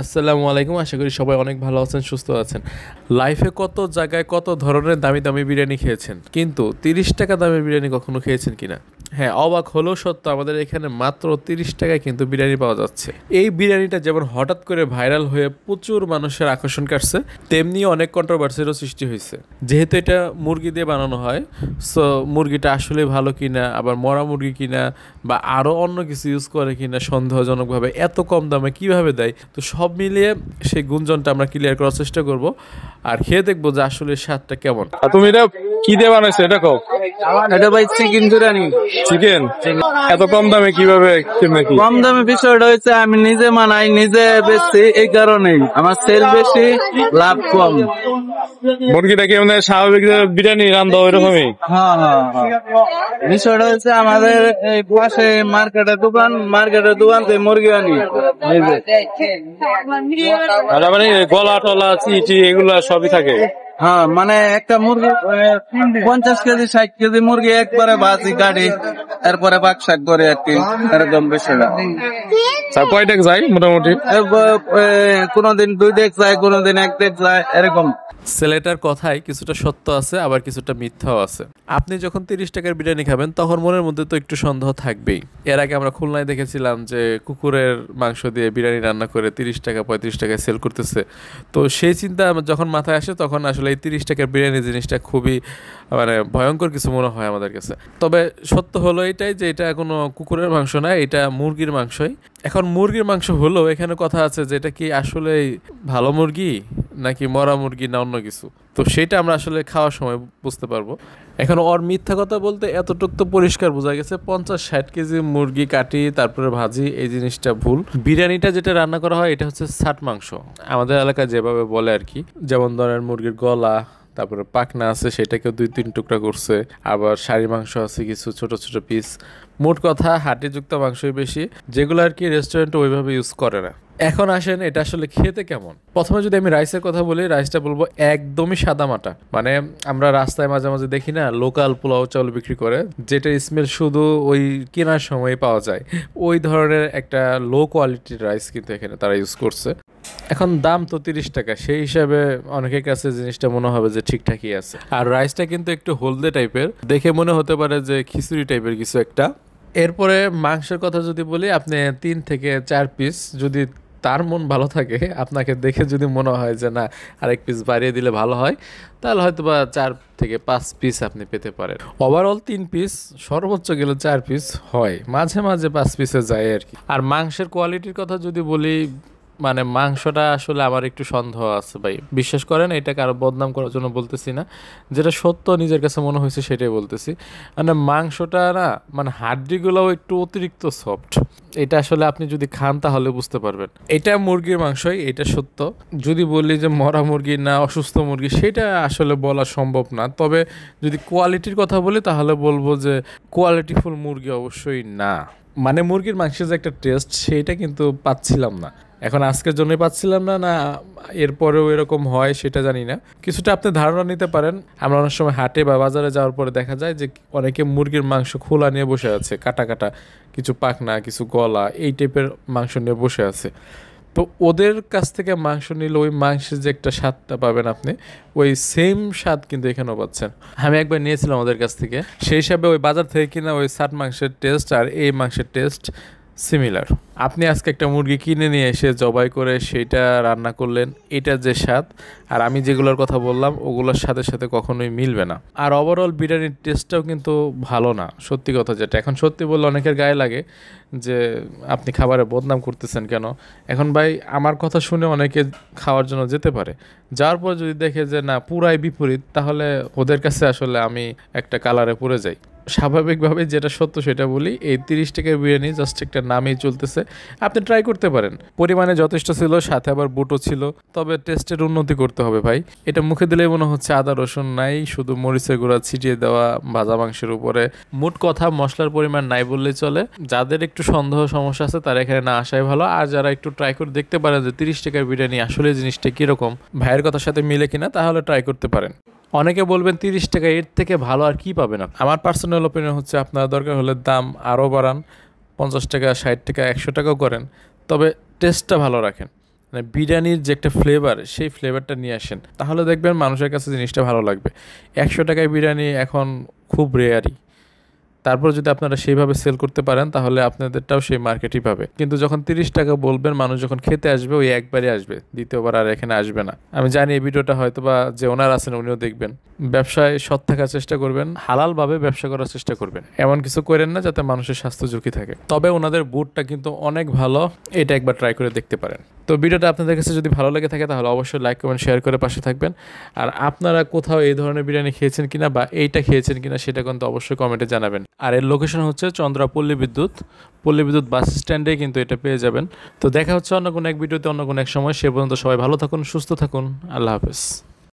আসসালামু আলাইকুম। আশা করি সবাই অনেক ভালো আছেন, সুস্থ আছেন। লাইফে কত জায়গায় কত ধরনের দামি দামি বিরিয়ানি খেয়েছেন, কিন্তু 30 টাকা দামের বিরিয়ানি কখনো খেয়েছেন কিনা? হ্যাঁ, অবাক হলেও সত্য, আমাদের এখানে মাত্র 30 টাকায় কিন্তু বিরিয়ানি পাওয়া যাচ্ছে। এই বিরিয়ানিটা যেমন হঠাৎ করে ভাইরাল হয়ে প্রচুর মানুষের আকর্ষণ কাটছে, তেমনি অনেক কন্ট্রোভার্সিরও সৃষ্টি হয়েছে। যেহেতু এটা মুরগি দিয়ে বানানো হয়, সো মুরগিটা আসলে ভালো কিনা, আবার মরা মুরগি কিনা, বা আরও অন্য কিছু ইউজ করে কিনা সন্দেহজনকভাবে এত কম দামে কিভাবে দেয়, তো সব মিলিয়ে সেই গুঞ্জনটা আমরা ক্লিয়ার করার চেষ্টা করব আর খেয়ে দেখবো যে আসলে স্বাদটা কেমন। আর তুমি এটা কি দিয়ে বানাইছো এটা কও? এটা ভাই চিকেন বিরিয়ানি। চিকেন এত কম দামে কিভাবে? কি কম দামে বিষয়টা হচ্ছে আমি নিজে বানাই, নিজে বেশি, এই কারণেই আমার সেল বেশি, লাভ কম। মুরগিটা কি মানে স্বাভাবিক যে বিরিয়ানি রান্না ওইরকমই? হ্যাঁ হ্যাঁ হ্যাঁ। বিষয়টা হচ্ছে আমাদের এই পাশে মার্কেটের দোকান থেকে মুরগি আনি। এই যে। আর মানে গলা টলা চিটি এগুলা সবই থাকে? হ্যাঁ, মানে একটা মুরগি 50 কেজি 60 কেজি মুরগি একবারে ভাজি কাটি, এরপরে পাক শাক করে আর কি, এরকম বিষয়টা। কয়টা যায় মোটামুটি? কোনদিন 2 ডেক যায়, কোনদিন 1 ডেক যায়, এরকম। ছেলেটার কথায় কিছুটা সত্য আছে, আবার কিছুটা মিথ্যাও আছে। আপনি যখন 30 টাকার বিরিয়ানি খাবেন তখন মনের মধ্যে তো একটু সন্দেহ থাকবেই। এর আগে আমরা খুলনায় দেখেছিলাম যে কুকুরের মাংস দিয়ে বিরিয়ানি রান্না করে 30 টাকা 35 টাকায় সেল করতেছে। তো সেই চিন্তা আমার যখন মাথায় আসে তখন আসলে এই 30 টাকার বিরিয়ানি জিনিসটা খুবই মানে ভয়ঙ্কর কিছু মনে হয় আমাদের কাছে। তবে সত্য হলো এটাই যে এটা কোনো কুকুরের মাংস না, এটা মুরগির মাংসই। এখন মুরগির মাংস হলেও এখানে কথা আছে যে এটা কি আসলে ভালো মুরগি নাকি মরা মুরগি না অন্য কিছু, তো সেটা আমরা আসলে খাওয়ার সময় বুঝতে পারবো। এখন ওর মিথ্যা কথা বলতে এতটুক তো পরিষ্কার বোঝা গেছে, 50-60 কেজি মুরগি কাটি তারপরে ভাজি, এই জিনিসটা ভুল। বিরিয়ানিটা যেটা রান্না করা হয় এটা হচ্ছে ছাট মাংস, আমাদের এলাকায় যেভাবে বলে আর কি। যেমন ধরেন মুরগির গলা, তারপরে পাখনা আছে সেটাকে 2-3 টুকরা করছে, আবার শাড়ি মাংস আছে কিছু ছোট ছোট পিস। মোট কথা হাড্ডিযুক্ত মাংসই বেশি, যেগুলো আর কি রেস্টুরেন্টে ওইভাবে ইউজ করে না। এখন আসেন এটা আসলে খেতে কেমন। প্রথমে যদি আমি রাইসের কথা বলি, রাইসটা বলবো একদমই সাদামাটা। মানে আমরা রাস্তায় মাঝে মাঝে দেখি না লোকাল পোলাও চাউল বিক্রি করে, যেটা স্মেল শুধু ওই কেনার সময় পাওয়া যায়, ওই ধরনের একটা লো কোয়ালিটির রাইস কিন্তু এখানে তারা ইউজ করছে। এখন দাম তো 30 টাকা, সেই হিসাবে অনেকের কাছে জিনিসটা মনে হবে যে ঠিকঠাকই আছে। আর রাইসটা কিন্তু একটু হলদে টাইপের, দেখে মনে হতে পারে যে খিচুড়ি টাইপের কিছু একটা। এরপরে মাংসের কথা যদি বলি, আপনি 3 থেকে 4 পিস, যদি তার মন ভালো থাকে, আপনাকে দেখে যদি মনে হয় যে না আরেক পিস বাড়িয়ে দিলে ভালো হয়, তাহলে হয়তো বা 4 থেকে 5 পিস আপনি পেতে পারেন। ওভারঅল 3 পিস, সর্বোচ্চ গেলে 4 পিস হয়, মাঝে মাঝে 5 পিসে যায় আর কি। আর মাংসের কোয়ালিটির কথা যদি বলি, মানে মাংসটা আসলে আমার একটু সন্দেহ আছে ভাই, বিশ্বাস করেন। এটা কারো বদনাম করার জন্য বলতেছি না, যেটা সত্য নিজের কাছে মনে হয়েছে সেটাই বলতেছি। মানে মাংসটা না, মানে হাড্ডিগুলোও একটু অতিরিক্ত সফট। এটা আসলে আপনি যদি খান তাহলে বুঝতে পারবেন। এটা মুরগির মাংসই, এটা সত্য। যদি বলি যে মরা মুরগি না অসুস্থ মুরগি, সেটা আসলে বলা সম্ভব না। তবে যদি কোয়ালিটির কথা বলি তাহলে বলবো যে কোয়ালিটিফুল মুরগি অবশ্যই না। মানে মুরগির মাংসের যে একটা টেস্ট, সেইটা কিন্তু পাচ্ছিলাম না। এখন আজকের জন্যই পাচ্ছিলাম না, না এরপরেও এরকম হয় সেটা জানি না। কিছুটা আপনি ধারণা নিতে পারেন। আমরা অনেক সময় হাটে বা বাজারে যাওয়ার পরে দেখা যায় যে অনেকে মুরগির মাংস খোলা নিয়ে বসে আছে, কাটা কাটা, কিছু পাখনা কিছু গলা, এই টাইপের মাংস নিয়ে বসে আছে। তো ওদের কাছ থেকে মাংস নিলে ওই মাংসের যে একটা স্বাদটা পাবেন আপনি, ওই সেম স্বাদ কিন্তু এখানেও পাচ্ছেন। আমি একবার নিয়েছিলাম ওদের কাছ থেকে, সেই হিসাবে ওই বাজার থেকে কিনা ওই ছাট মাংসের টেস্ট আর এই মাংসের টেস্ট সিমিলার। আপনি আজকে একটা মুরগি কিনে নিয়ে এসে জবাই করে সেইটা রান্না করলেন, এটার যে স্বাদ আর আমি যেগুলোর কথা বললাম ওগুলোর সাথে সাথে কখনোই মিলবে না। আর ওভারঅল বিরিয়ানির টেস্টটাও কিন্তু ভালো না, সত্যি কথা যেটা। এখন সত্যি বললে অনেকের গায়ে লাগে যে আপনি খাবারে বদনাম করতেছেন কেন। এখন ভাই আমার কথা শুনে অনেকে খাওয়ার জন্য যেতে পারে, যাওয়ার পর যদি দেখে যে না পুরাই বিপরীত, তাহলে ওদের কাছে আসলে আমি একটা কালারে পড়ে যাই। স্বাভাবিকভাবে যেটা সত্য সেটা বলি, এই 30 টাকার বিরিয়ানি জাস্ট একটা নামেই চলতেছে। আপনি ট্রাই করতে পারেন, পরিমাণে যথেষ্ট ছিল, সাথে আবার বুটও ছিল। তবে টেস্টের উন্নতি করতে হবে ভাই। এটা মুখে দিলেই মনে হচ্ছে আদা রসুন নাই, শুধু মরিচের গুঁড়া ছিটিয়ে দেওয়া ভাজা মাংসের উপরে। মোট কথা মশলার পরিমাণ নাই বললেই চলে। যাদের একটু সন্দেহ সমস্যা আছে তারা এখানে না আসাই ভালো। আর যারা একটু ট্রাই করে দেখতে পারেন যে 30 টাকার বিরিয়ানি আসলে জিনিসটা কীরকম, ভাইয়ের কথার সাথে মিলে কিনা, তাহলে ট্রাই করতে পারেন। অনেকে বলবেন 30 টাকা, এর থেকে ভালো আর কি পাবেন। আমার পার্সোনাল ওপিনিয়ন হচ্ছে আপনার দরকার হলে দাম আরও বাড়ান, 50 টাকা 60 টাকা 100 টাকাও করেন, তবে টেস্টটা ভালো রাখেন। মানে বিরিয়ানির যে একটা ফ্লেভার, সেই ফ্লেভারটা নিয়ে আসেন, তাহলে দেখবেন মানুষের কাছে জিনিসটা ভালো লাগবে। 100 টাকায় বিরিয়ানি এখন খুব রেয়ারই। তারপর যদি আপনারা সেইভাবে সেল করতে পারেন তাহলে আপনাদেরটাও সেই মার্কেটই পাবে। কিন্তু যখন 30 টাকা বলবেন, মানুষ যখন খেতে আসবে ওই একবারই আসবে, দ্বিতীয়বার আর এখানে আসবে না। আমি জানি এই ভিডিওটা হয়তো বা যে ওনার আছেন উনিও দেখবেন। ব্যবসায় সৎ থাকার চেষ্টা করবেন, হালালভাবে ব্যবসা করার চেষ্টা করবেন, এমন কিছু করেন না যাতে মানুষের স্বাস্থ্য ঝুঁকি থাকে। তবে ওনাদের বুটটা কিন্তু অনেক ভালো, এটা একবার ট্রাই করে দেখতে পারেন। তো ভিডিওটা আপনাদের কাছে যদি ভালো লেগে থাকে তাহলে অবশ্যই লাইক কমেন্ট শেয়ার করে পাশে থাকবেন। আর আপনারা কোথাও এই ধরনের বিরিয়ানি খেয়েছেন কিনা বা এইটা খেয়েছেন কিনা সেটা কিন্তু অবশ্যই কমেন্টে জানাবেন। আর এর লোকেশন হচ্ছে চন্দ্রা পল্লী বিদ্যুৎ বাস স্ট্যান্ডে কিন্তু এটা পেয়ে যাবেন। তো দেখা হচ্ছে অন্য কোনো এক ভিডিওতে অন্য কোনো এক সময়। সে পর্যন্ত সবাই ভালো থাকুন, সুস্থ থাকুন। আল্লাহ হাফেজ।